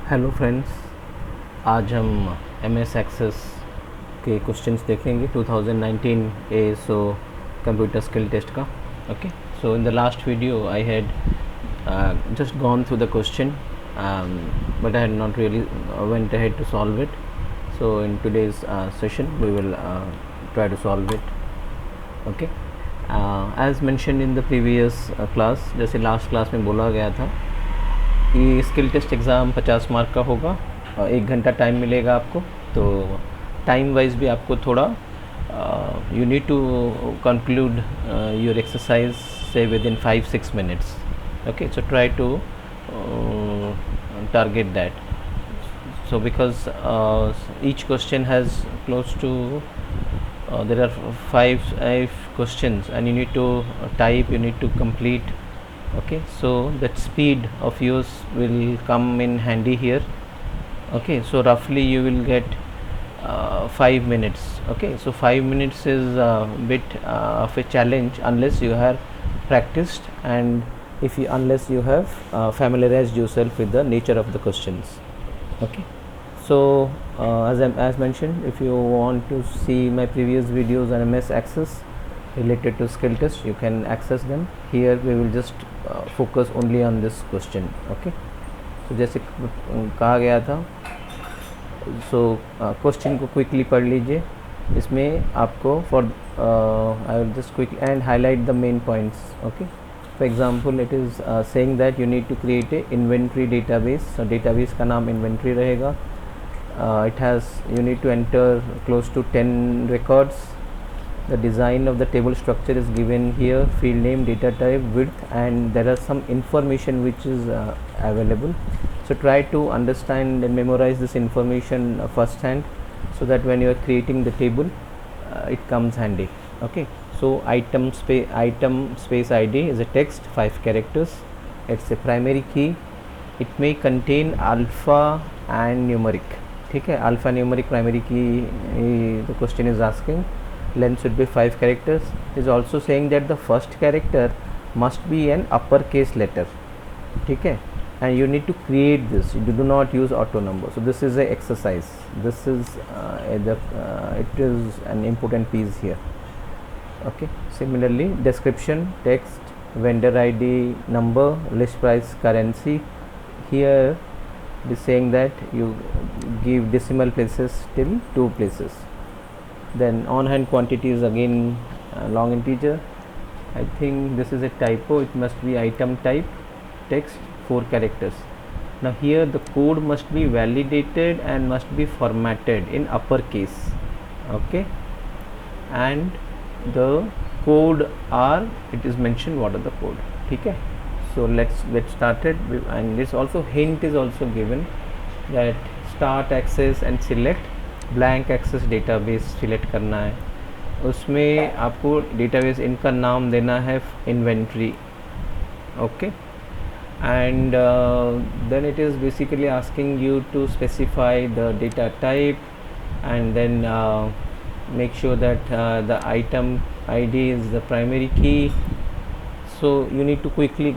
Hello friends, आज हम MS access के क्वेश्चंस देखेंगे 2019 ASO कंप्यूटर स्किल टेस्ट का. Okay, so in the last video I had just gone through the question, but I had not really went ahead to solve it. So in today's session we will try to solve it. Okay, as mentioned in the previous class, जैसे last class में बोला गया था, ये skill test exam 50 mark का होगा और 1 घंटा टाइम मिलेगा आपको. तो टाइम वाइज भी आपको थोड़ा you need to conclude your exercise से within 5-6 minutes. Okay, so try to target that. So because each question has close to there are five questions and you need to type, you need to complete. Okay, so that speed of yours will come in handy here. Okay, so roughly you will get 5 minutes. Okay, so 5 minutes is a bit of a challenge unless you have practiced and unless you have familiarized yourself with the nature of the questions. Okay, so as mentioned, if you want to see my previous videos on MS Access related to skill test, you can access them. Here we will just focus only on this question. Okay, so जैसे कहा गया था, so question को quickly पढ़ लीजिए. इसमें आपको I will just quick and highlight the main points. Okay, for example, it is saying that you need to create a inventory database. So database का नाम inventory रहेगा. It has, you need to enter close to 10 records. The design of the table structure is given here, field name, data type, width, and there are some information which is available. So try to understand and memorize this information first hand, so that when you are creating the table it comes handy. Okay, so item space ID is a text, 5 characters. It's a primary key. It may contain alpha and numeric. ठीक है, alpha numeric primary key the question is asking. Length should be 5 characters. It is also saying that the first character must be an uppercase letter. ठीक है, and you need to create this. You do not use auto number. So this is a exercise. This is it is an important piece here. Okay, similarly description, text, vendor ID, number, list price, currency. Here it is saying that you give decimal places till 2 places. Then on hand quantity is again long integer. I think this is a typo. It must be item type, text, 4 characters. Now here the code must be validated and must be formatted in uppercase. Okay, and the code are, it is mentioned what are the code. ठीक है, so let's get started. And this also hint is also given that start access and select blank access database select करना है. उसमें आपको database इनका नाम देना है inventory. Okay, and then it is basically asking you to specify the data type, and then make sure that the item ID is the primary key. So you need to quickly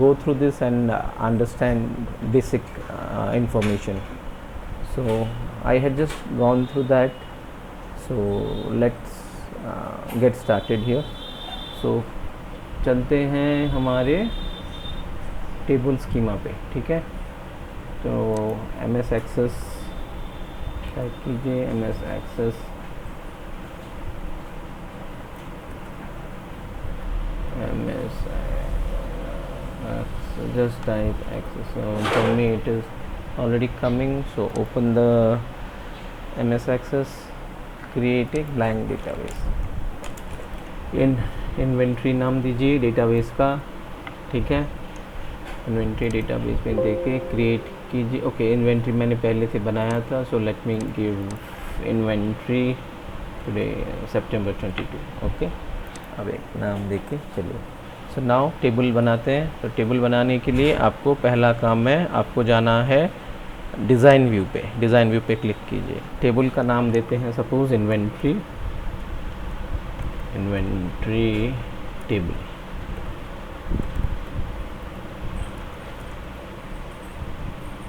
go through this and understand basic information. So I had just gone through that. So let's get started here. So चलते हैं हमारे table schema पे. ठीक है, तो MS Access type कीजिए, MS Access, just type access. So for me it is already coming. So open the MS Access, create a blank database. Inventory नाम दीजिए डेटाबेस का. ठीक है, इन्वेंट्री डेटाबेस में देके क्रिएट कीजिए. ओके, इन्वेंट्री मैंने पहले से बनाया था. So let me give inventory today September 22. Okay, अब एक नाम देके चलिए. सो नाउ टेबल बनाते हैं. तो टेबल बनाने के लिए आपको पहला काम है, आपको जाना है डिज़ाइन व्यू पे. डिज़ाइन व्यू पे क्लिक कीजिए. टेबल का नाम देते हैं suppose inventory table.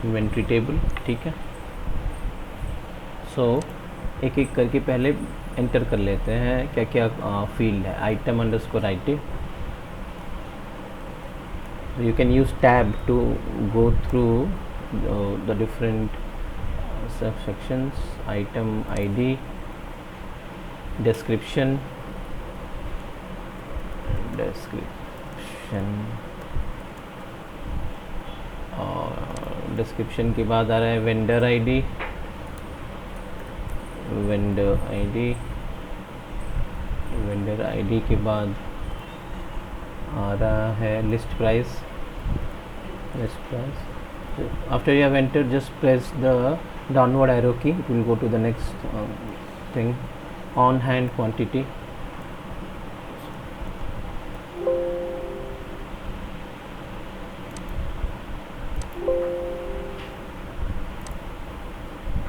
Inventory table, ठीक है। सो एक एक करके पहले एंटर कर लेते हैं क्या क्या फील्ड है। Item underscore ID, you can use tab to go through the different subsections. Item ID, description, और डिस्क्रिप्शन के बाद आ रहा है वेंडर आईडी, वेंडर आईडी के बाद आ रहा है list price. After you have entered, just press the downward arrow key, it will go to the next thing, on hand quantity,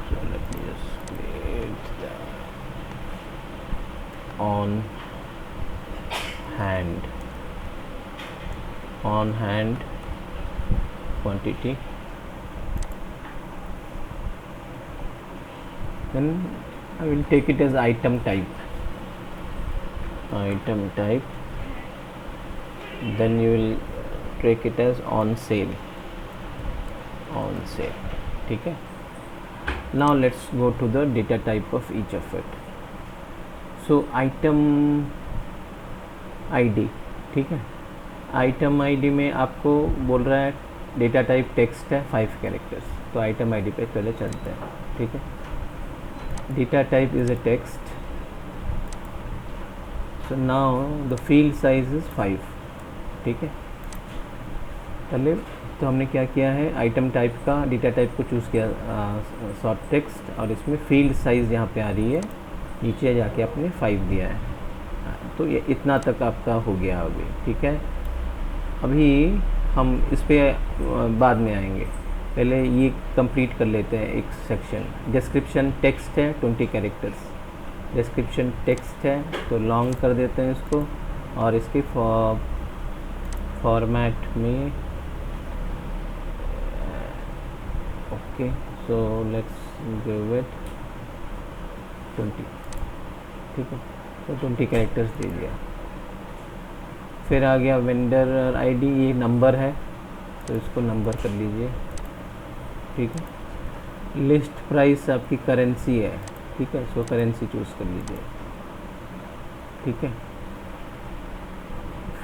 so let me just create that on hand quantity, then I will take it as item type, then you will take it as on sale, ठीक है। Now let's go to the data type of each of it. So item ID, ठीक है। Item ID में आपको बोल रहा है data type text है 5 कैरेक्टर्स, तो आइटम आईडी पे पहले चलते हैं, ठीक है। Data type is a text, so now the field size is 5, ठीक है। पहले तो हमने क्या किया है, आइटम टाइप का डेटा टाइप को चूज़ किया शॉर्ट टेक्स्ट, और इसमें फील्ड साइज़ यहाँ पे आ रही है, नीचे जाके आपने 5 दिया है, तो ये इतना तक आपका हो गया अभी, ठीक है। अभी हम इस पे बाद में आएंगे, पहले ये कंप्लीट कर लेते हैं एक सेक्शन। डिस्क्रिप्शन टेक्स्ट है 20 कैरेक्टर्स, डिस्क्रिप्शन टेक्स्ट है तो लॉन्ग कर देते हैं इसको, और इसके फॉर्मेट में okay, so let's give it 20, ठीक है। तो 20 कैरेक्टर्स दे दिया। फिर आ गया वेंडर आईडी, ये नंबर है तो इसको नंबर कर लीजिए, ठीक है। लिस्ट प्राइस आपकी करेंसी है, ठीक है, इसको करेंसी चूज़ कर लीजिए, ठीक है।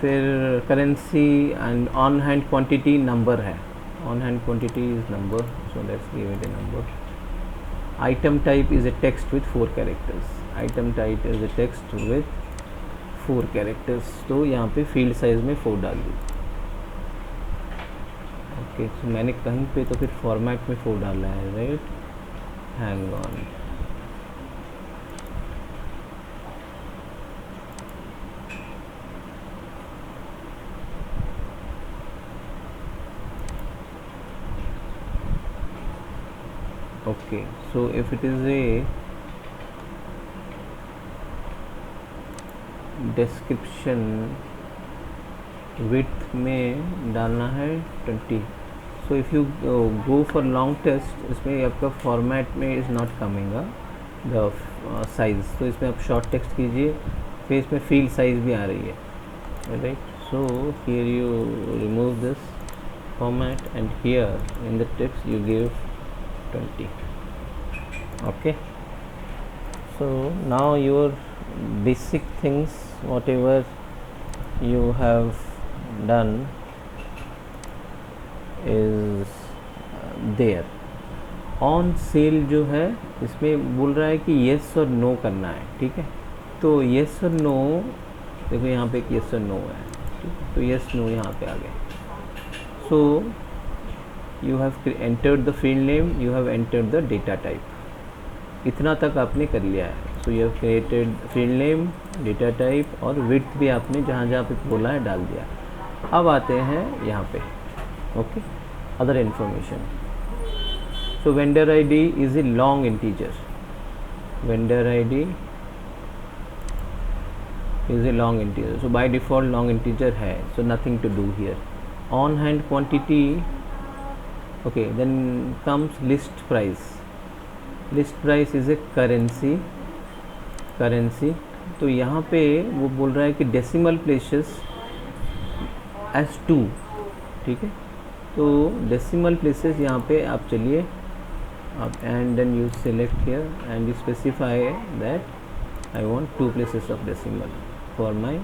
फिर currency and on hand quantity number है, on hand quantity is number, so let's give it a number. Item type is a text with 4 characters, item type is a text with 4 characters, तो यहाँ पे field size में 4 डाल दी, okay. तो मैंने कहीं पे तो फिर फॉर्मेट में 4 डाला है, right, hang on, okay. So if it is a description, width में डालना है 20. So if you go for long text, इसमें आपका format में is not coming the size. तो इसमें आप short text कीजिए, फिर इसमें field size भी आ रही है, right? So here you remove this format and here in the text you give 20. Okay. So now your basic things, whatever you have done is there. On sale जो है इसमें बोल रहा है कि येस और नो करना है, ठीक है. तो येस और नो, देखो यहाँ पे एक येस और नो है, ठीक है. तो येस नो यहाँ पे आ गए. So you have entered the field name, you have entered the data type. इतना तक आपने कर लिया है. So you have created field name, data type और विड्थ भी आपने जहाँ जहाँ पे बोला है डाल दिया. अब आते हैं यहाँ पे, okay, other information. So vendor ID is a long integer. Vendor ID is a long integer. So by default long integer है. So nothing to do here. On hand quantity Okay, then comes list price. List price is a currency. तो यहाँ पे वो बोल रहा है कि decimal places as 2, ठीक है। तो डेसिमल प्लेसेस यहाँ पे आप चलिए आप and then you select here and you specify that I want 2 places of decimal for my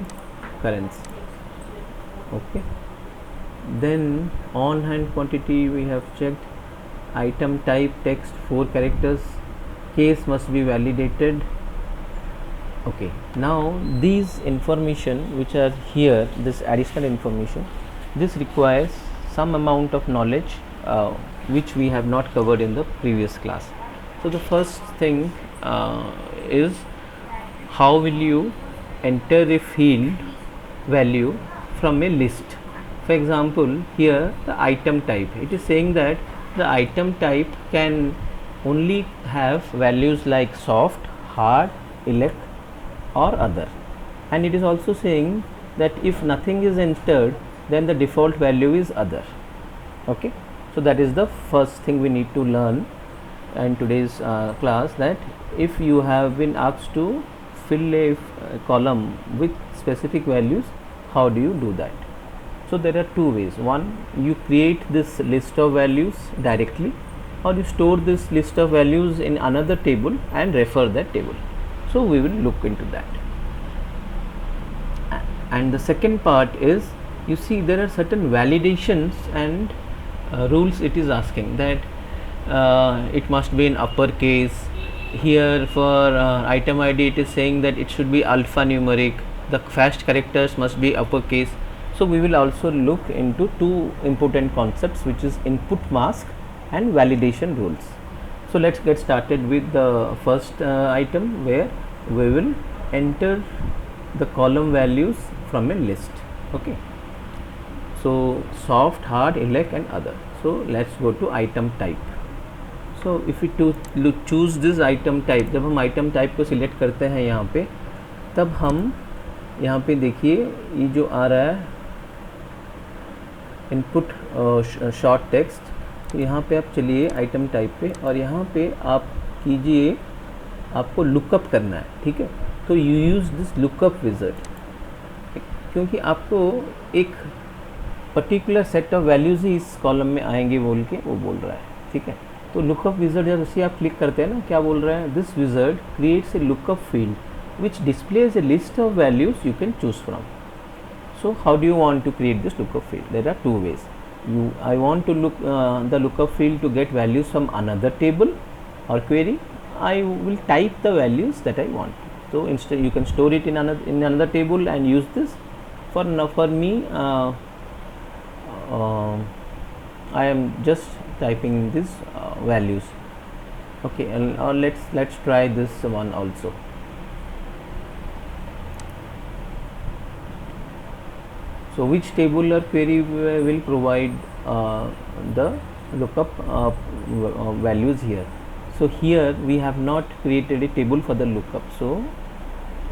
currency. Okay, then on hand quantity we have checked. Item type text 4 characters, case must be validated. Okay, now these information which are here, this additional information, this requires some amount of knowledge which we have not covered in the previous class. So the first thing is how will you enter a field value from a list. For example, here the item type, it is saying that the item type can only have values like soft, hard, elect or other, and it is also saying that if nothing is entered then the default value is other. Okay, so that is the first thing we need to learn in today's class, that if you have been asked to fill a column with specific values, how do you do that? So there are two ways. One, you create this list of values directly, or you store this list of values in another table and refer that table. So we will look into that. And the second part is, you see there are certain validations and rules it is asking, that it must be in uppercase. Here for item ID it is saying that it should be alphanumeric, the fast characters must be uppercase. So we will also look into two important concepts, which is input mask and validation rules. So let's get started with the first item, where we will enter the column values from a list. Okay, so soft, hard, elect and other. So let's go to item type. So if we choose this item type, जब हम item type को select करते हैं यहाँ पे, तब हम यहाँ पे देखिए ये जो आ रहा है इनपुट शॉर्ट टेक्स्ट, तो यहाँ पे आप चलिए आइटम टाइप पे और यहाँ पे आप कीजिए, आपको लुकअप करना है, ठीक है। तो you use this lookup wizard, क्योंकि आपको एक पर्टिकुलर सेट ऑफ वैल्यूज़ ही इस कॉलम में आएंगे बोल के वो बोल रहा है, ठीक है। तो लुकअप विज़र्ड जब उसे आप क्लिक करते हैं ना, क्या बोल रहा है, this wizard creates a lookup field which displays A list of values you can choose from. So how do you want to create this lookup field? There are two ways. I want to look the lookup field to get values from another table or query. I will type the values that I want. So instead you can store it in another table and use this. For me, I am just typing these values. Okay, and let's try this one also. So which table or query will provide the lookup values here? So here we have not created a table for the lookup. So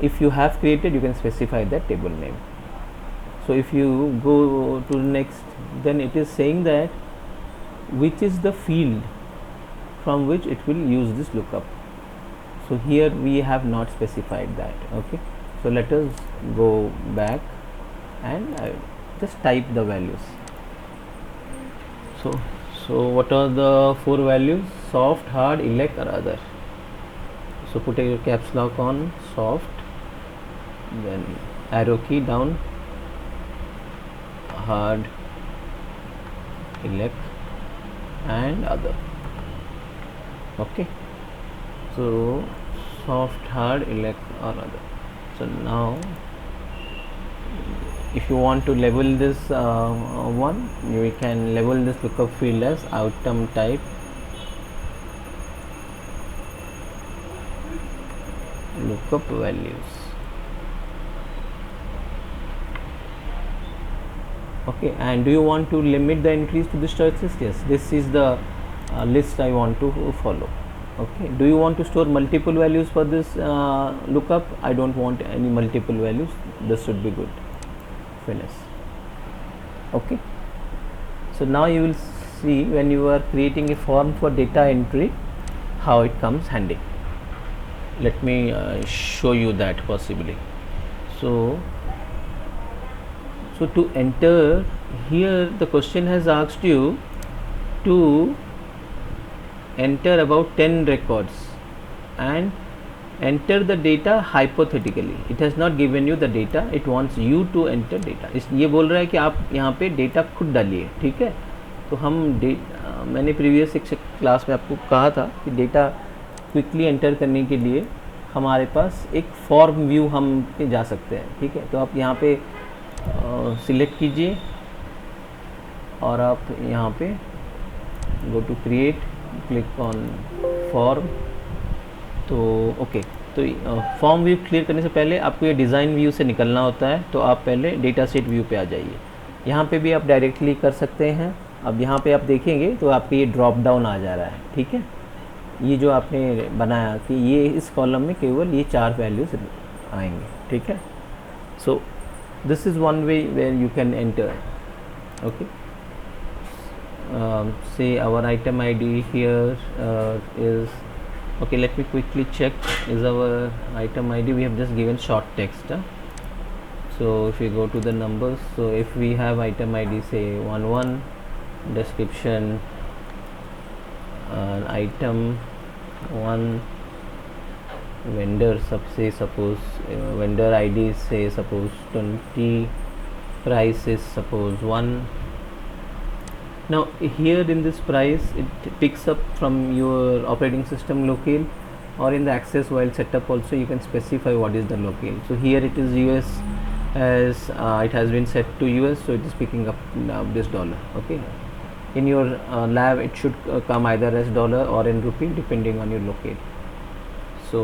if you have created, you can specify that table name. So if you go to next, then it is saying that which is the field from which it will use this lookup. So here we have not specified that. Okay, so let us go back and I just type the values. So what are the 4 values? Soft, hard, elect or other. So put a caps lock on soft, then arrow key down, hard, elect and other. Okay, so soft, hard, elect or other. So now if you want to label this one, you can label this lookup field as item type lookup values. Okay, and do you want to limit the entries to this choices? Yes, this is the list I want to follow. Okay, do you want to store multiple values for this lookup? I don't want any multiple values. This should be good. Finish. Okay, so now you will see when you are creating a form for data entry, how it comes handy. Let me show you that possibly. So to enter here, the question has asked you to enter about 10 records and enter the data hypothetically. It has not given you the data, it wants you to enter data. ये बोल रहा है कि आप यहाँ पे data खुद डालिए, ठीक है. तो हम मैंने प्रीवियस एक क्लास में आपको कहा था कि डेटा क्विकली एंटर करने के लिए हमारे पास एक फॉर्म व्यू हम पे जा सकते हैं, ठीक है. तो आप यहाँ पे सिलेक्ट कीजिए और आप यहाँ पे go to create, click on form. तो ओके, तो फॉर्म व्यू क्लियर करने से पहले आपको ये डिज़ाइन व्यू से निकलना होता है. तो आप पहले डेटा सेट व्यू पे आ जाइए. यहाँ पे भी आप डायरेक्टली कर सकते हैं. अब यहाँ पे आप देखेंगे तो आपके ये ड्रॉप डाउन आ जा रहा है, ठीक है. ये जो आपने बनाया कि ये इस कॉलम में केवल ये 4 वैल्यूज आएंगे, ठीक है. So this is one way where you can enter. Okay, say our item ID here is okay. Let me quickly check, is our item ID, we have just given short text. So if we go to the numbers, so if we have item ID say 11, description item 1, vendor say suppose vendor ID say suppose 20, price is suppose 1. Now here in this price, it picks up from your operating system locale, or in the access while setup also you can specify what is the locale. So here it is US, as it has been set to US, so it is picking up this dollar. Okay, in your lab it should come either as dollar or in rupee depending on your locale. So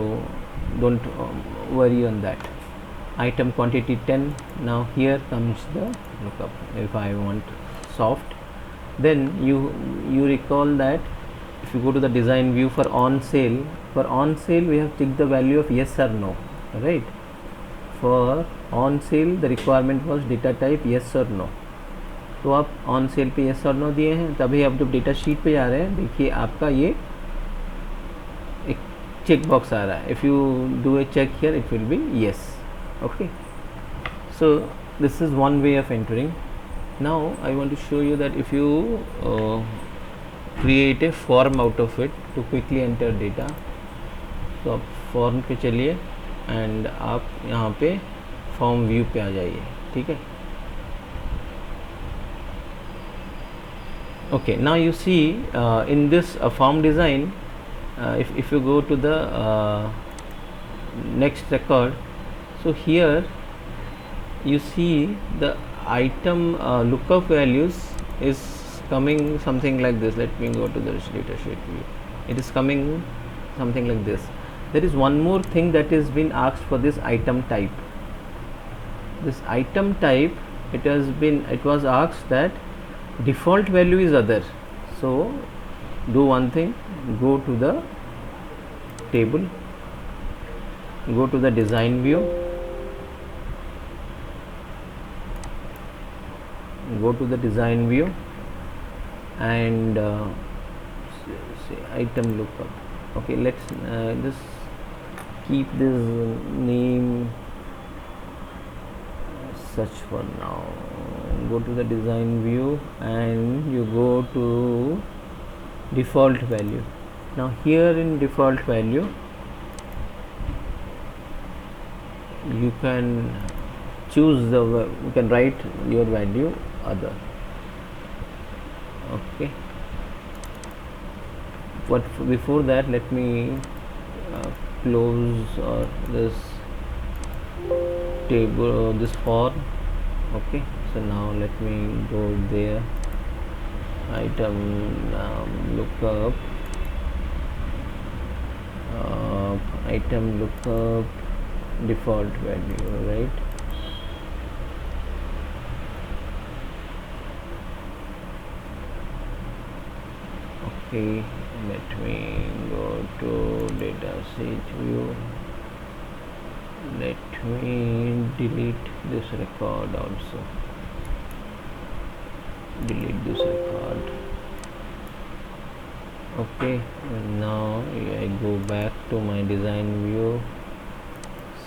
don't worry on that. Item quantity 10. Now here comes the lookup. If I want soft, then you recall that if you go to the design view for on sale, we have ticked the value of yes or no, right? For on sale the requirement was data type yes or no. तो आप on sale पे yes और no दिए हैं. तभी आप जब data sheet पे जा रहे हैं, देखिए आपका ये एक चेक बॉक्स आ रहा है. If you do a check here it will be yes. Okay, so this is one way of entering. Now I want to show you that if you create a form out of it to quickly enter data, तो आप form पे चलिए and आप यहाँ पे form view पे आ जाइए, ठीक है. Okay, now you see in this form design, if you go to the next record, so here you see the item lookup values is coming something like this. Let me go to the data sheet view. It is coming something like this. There is one more thing that is been asked for this item type. This item type, it was asked that default value is other. So do one thing, go to the table, go to the design view, go to the design view and say item lookup. Okay, let's just keep this name such for now. Go to the design view and you go to default value. Now here in default value you can choose you can write your value other. Okay, but before that let me close this table, this form. Okay, so now let me go there, item lookup, item lookup default value, right? Okay, let me go to data sheet view. Let me delete this record also. Delete this record. Okay, now I go back to my design view,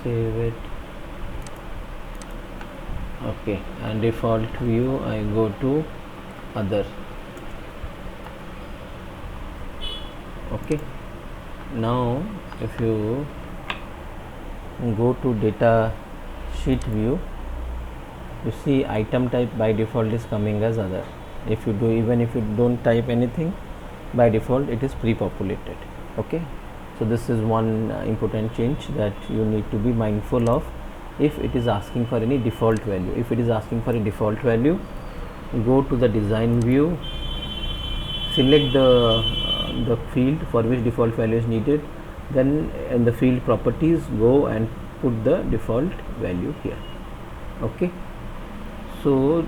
save it. Okay, and default view I go to other. Okay, now if you go to data sheet view, you see item type by default is coming as other. If you do, even if you don't type anything, by default it is pre-populated. Okay, so this is one important change that you need to be mindful of if it is asking for any default value. If it is asking for a default value, go to the design view, select the field for which default value is needed, then in the field properties go and put the default value here. Okay, so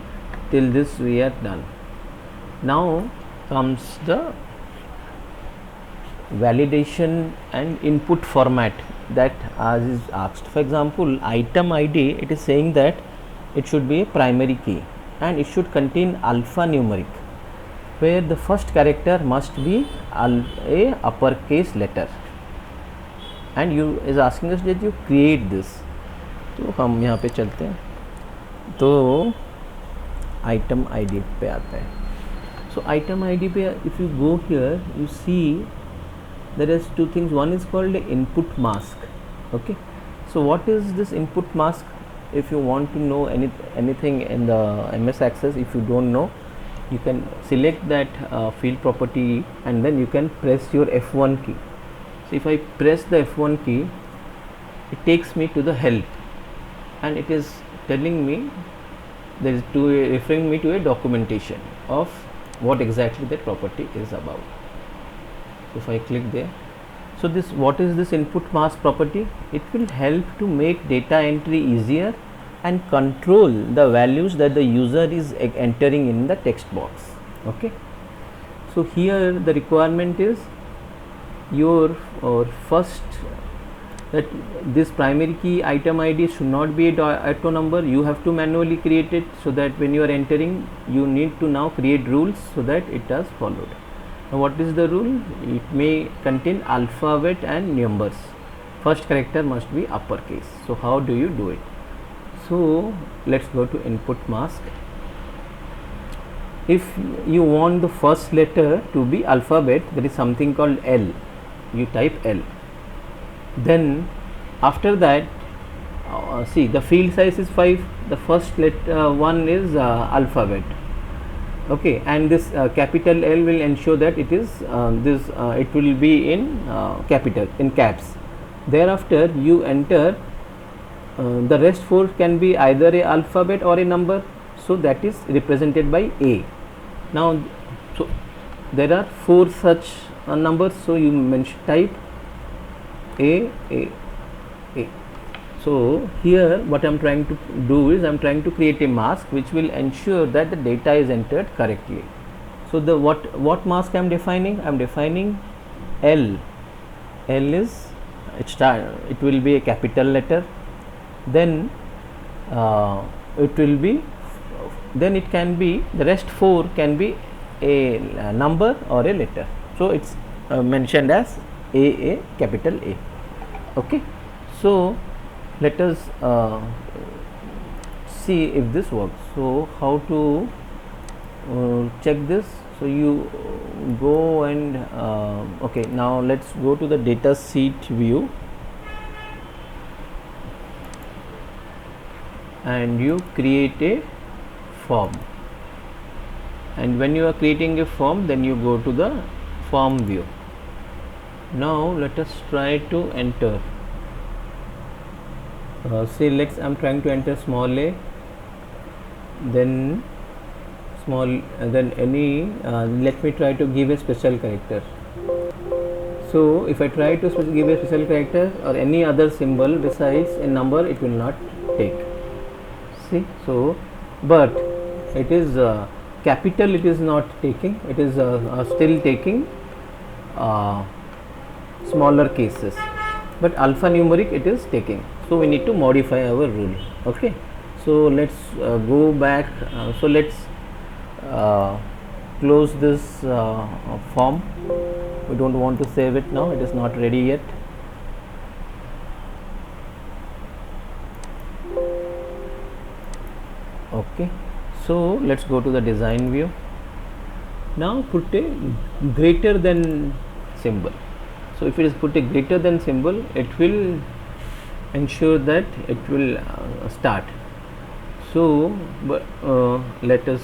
till this we are done. Now comes the validation and input format that as is asked. For example, item ID, it is saying that it should be a primary key and it should contain alphanumeric, where the first character must be a uppercase letter, and you is asking us that you create this. तो हम यहाँ पे चलते हैं, तो item ID पे आता है. So item ID पे if you go here, you see there is two things. One is called input mask. Okay, so what is this input mask? If you want to know anything in the MS Access, if you don't know, you can select that field property and then you can press your F1 key. So if I press the F1 key, it takes me to the help and it is telling me, there is referring me to a documentation of what exactly that property is about. So if I click there, so this, what is this input mask property? It will help to make data entry easier and control the values that the user is entering in the text box. Okay, so here the requirement is your first, that this primary key item ID should not be a auto number. You have to manually create it, so that when you are entering, you need to now create rules so that it is followed. Now what is the rule? It may contain alphabet and numbers. First character must be uppercase. So how do you do it? So let's go to input mask. If you want the first letter to be alphabet, there is something called L. You type L. Then after that, see, the field size is 5. The first letter one is alphabet. Okay, and this capital L will ensure that it is it will be in capital, in caps. Thereafter you enter the rest 4 can be either a alphabet or a number, so that is represented by A. Now, so there are 4 such numbers, so you type A. So here what I am trying to do is I am trying to create a mask which will ensure that the data is entered correctly. So the what mask I am defining? I am defining L. L is it will be a capital letter. Then it will be, then it can be, the rest 4 can be a number or a letter. So it's mentioned as A, capital A. Okay, so let us see if this works. So how to check this? So you go and okay, now let's go to the data sheet view and you create a form, and when you are creating a form, then you go to the form view. Now let us try to enter, say let's, I am trying to enter small a, then small, then any let me try to give a special character. So if I try to give a special character or any other symbol besides a number, it will not take. See, so but it is capital, it is not taking, it is still taking smaller cases, but alphanumeric it is taking. So we need to modify our rule. Okay, so let's go back. So let's close this form we don't want to save it now, it is not ready yet. Okay, so let's go to the design view. Now put a greater than symbol. So if it is put a greater than symbol, it will ensure that it will start. So let us,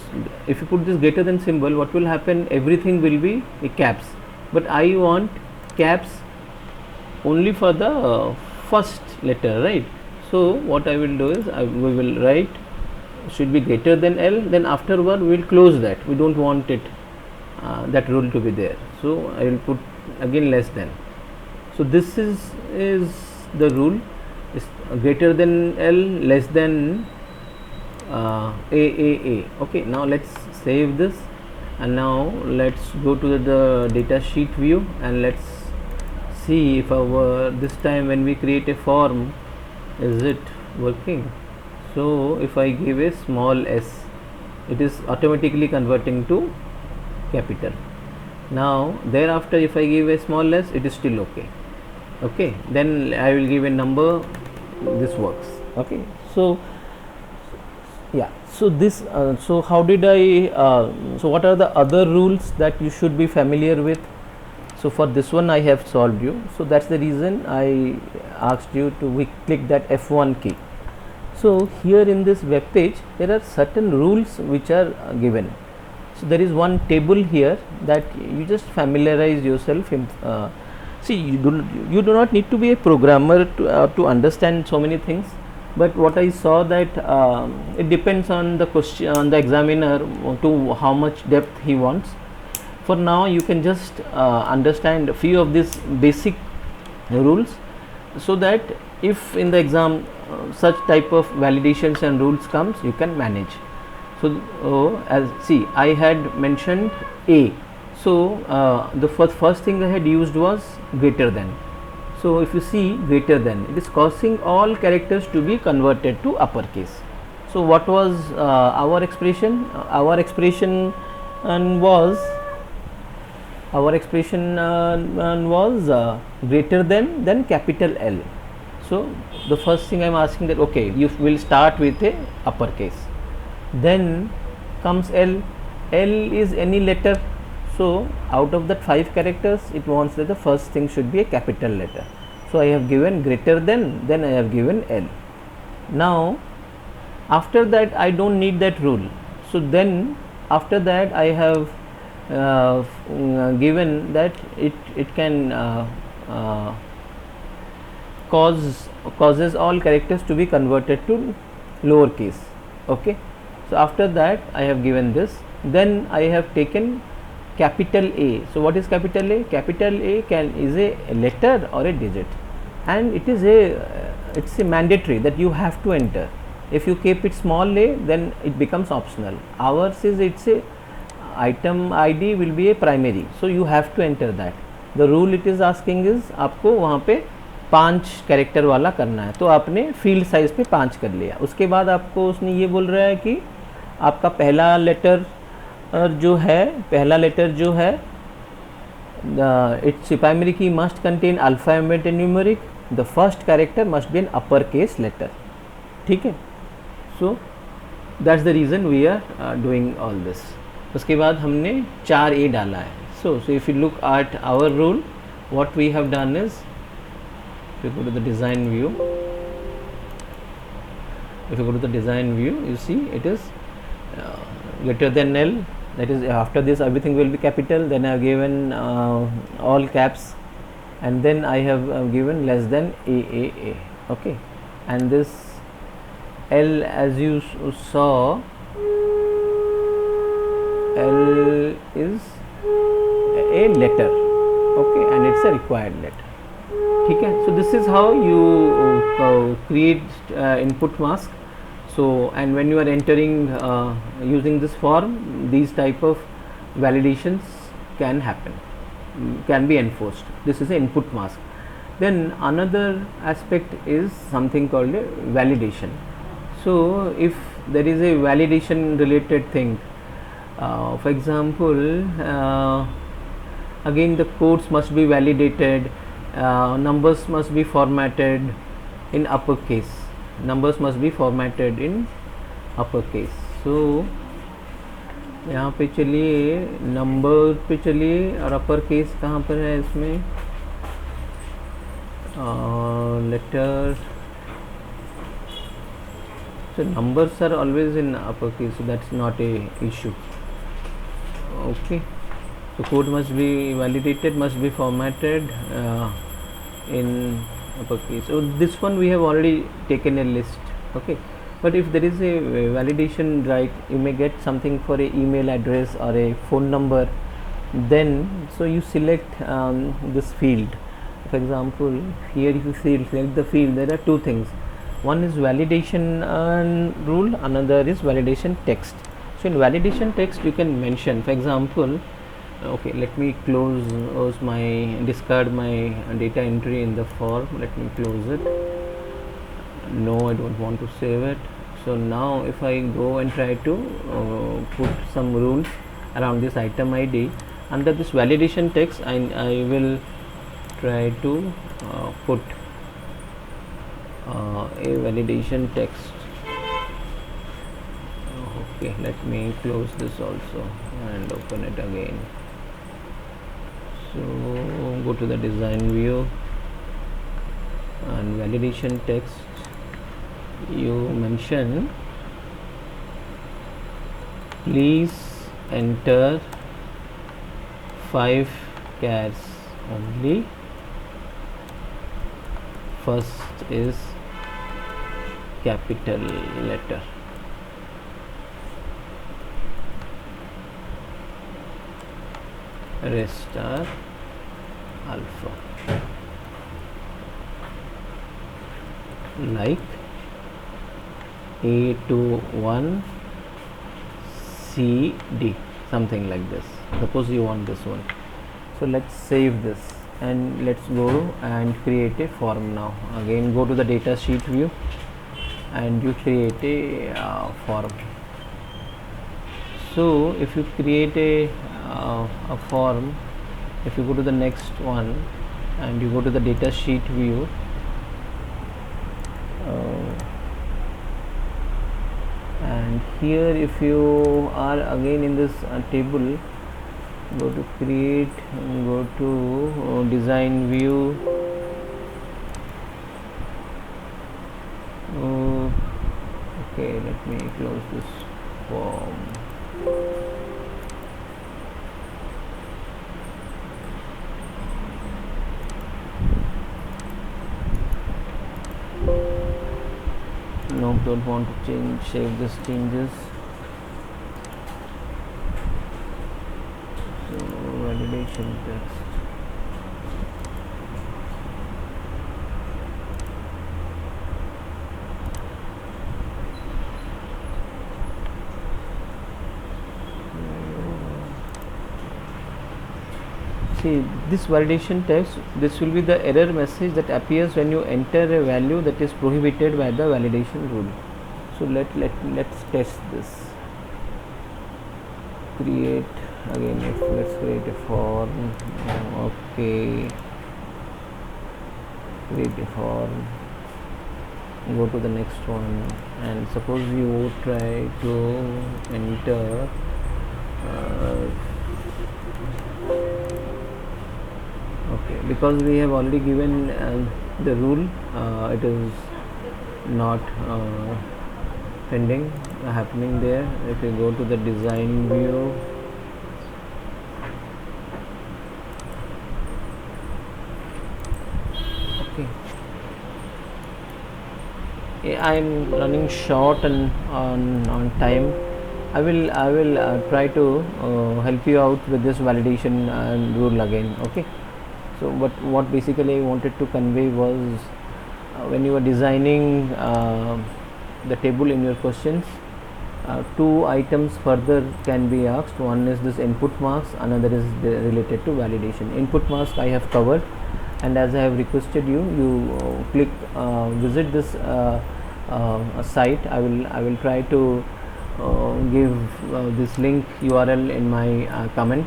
if you put this greater than symbol, what will happen, everything will be a caps, but I want caps only for the first letter, right? So what I will do is we will write should be greater than L, then afterward we will close that, we don't want it that rule to be there. So I will put again less than. So this is the rule, is greater than L, less than A. Okay, now let's save this, and now let's go to the data sheet view, and let's see if our this time when we create a form, is it working. So if I give a small s, it is automatically converting to capital. Now thereafter if I give a small s, it is still okay. Okay, then I will give a number, this works. Okay, so yeah, so this so how did I so what are the other rules that you should be familiar with? So for this one I have solved you, so that's the reason I asked you to click that F1 key. So here in this web page there are certain rules which are given. So there is one table here that you just familiarize yourself in. See, you do not need to be a programmer to understand so many things, but what I saw that it depends on the question, on the examiner, to how much depth he wants. For now you can just understand a few of these basic rules, so that if in the exam such type of validations and rules comes, you can manage. So as see, I had mentioned A, so the first thing I had used was greater than. So if you see greater than, it is causing all characters to be converted to uppercase. So what was our expression? Our expression was greater than, then capital L. So the first thing I am asking that, okay, you will start with a uppercase, then comes L. L is any letter, so out of that 5 characters it wants that the first thing should be a capital letter. So I have given greater than, then I have given L. Now after that I don't need that rule, so then after that I have given that it can causes all characters to be converted to lowercase. Okay, so after that I have given this, then I have taken capital A. So what is capital A? Capital A is a letter or a digit, and it is it's a mandatory that you have to enter. If you keep it small a, then it becomes optional. Ours is, it's a item ID will be a primary, so you have to enter that. The rule it is asking is आपको वहाँ पे 5 character वाला करना है, तो आपने field size पे 5 कर लिया. उसके बाद आपको उसने ये बोल रहा है कि आपका पहला लेटर जो है it's primary key must contain alphabet and numeric, the first character must be an upper case letter. ठीक है, so that's the reason we are doing all this. उसके बाद हमने 4 ए डाला है. So if you look at our rule, what we have done is, if you go to the design view, you see it is greater than L, that is after this everything will be capital, then I have given all caps, and then I have given less than A. Okay, and this L, as you saw, L is a letter, okay, and it's a required letter. ठीक है, so this is how you create input mask. So and when you are entering using this form, these type of validations can happen, can be enforced. This is an input mask. Then another aspect is something called a validation. So if there is a validation related thing, for example Again the quotes must be validated, numbers must be formatted in uppercase, numbers must be formatted in uppercase. So यहाँ पे चलिए number पे चलिए, और upper case कहाँ पर है इसमें, letter. So numbers are always in uppercase, so that's not a issue. Okay, so code must be validated, must be formatted in uppercase. So this one we have already taken a list. Okay, but if there is a validation, right, you may get something for a email address or a phone number, then so you select this field. For example, here if you select the field, there are two things. One is validation rule, another is validation text. So in validation text you can mention, for example, okay, let me close discard my data entry in the form. Let me close it. No, I don't want to save it. So now if I go and try to put some rules around this item ID, under this validation text I will try to put a validation text. Okay, let me close this also and open it again. So go to the design view and validation text, you mention please enter 5 chars only. First is capital letter. Rest are alpha. Like A to 1 C D, something like this. Suppose you want this one. So let's save this and let's go and create a form now. Again go to the data sheet view and you create a form. So if you create a form, if you go to the next one and you go to the data sheet view, and here if you are again in this table, go to create, go to design view, okay, let me close this form. No, don't want to change, save this changes. So validation text. See this validation text, this will be the error message that appears when you enter a value that is prohibited by the validation rule. So let's test this. Create again, let's create a form. Okay, create a form, go to the next one, and suppose you try to enter okay, because we have already given the rule, it is not pending happening there. If you go to the design view, okay, I am running short and on time. I will try to help you out with this validation rule again. Okay, so what basically I wanted to convey was when you are designing the table in your questions, two items further can be asked. One is this input marks, another is related to validation. Input marks I have covered, and as I have requested you click visit this site. I will try to give this link URL in my comment.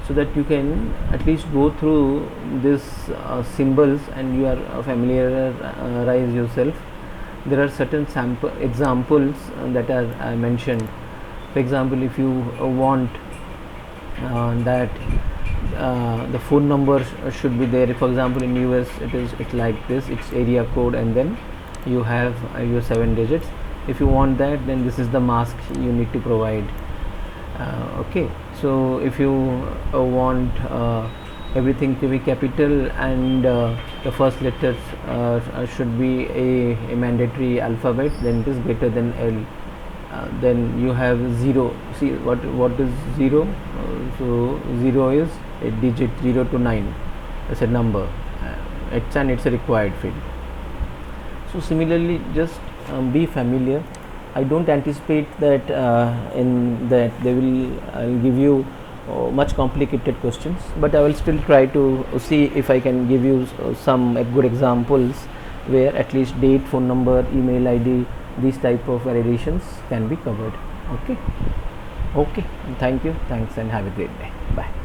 so that you can at least go through these symbols and you are familiarize yourself. There are certain sample examples that are mentioned. For example, if you want that the phone number should be there. For example, in US it's like this, it's area code and then you have your 7 digits. If you want that, then this is the mask you need to provide. Okay, so if you want everything to be capital and the first letters should be a mandatory alphabet, then it is greater than L. Then you have 0. See what is 0? So 0 is a digit, 0 to 9. It's a number. It's a required field. So similarly, just be familiar. I don't anticipate that in that they will give you much complicated questions, but I will still try to see if I can give you some good examples where at least date, phone number, email ID, these type of validations can be covered. Okay, thank you, thanks, and have a great day. Bye.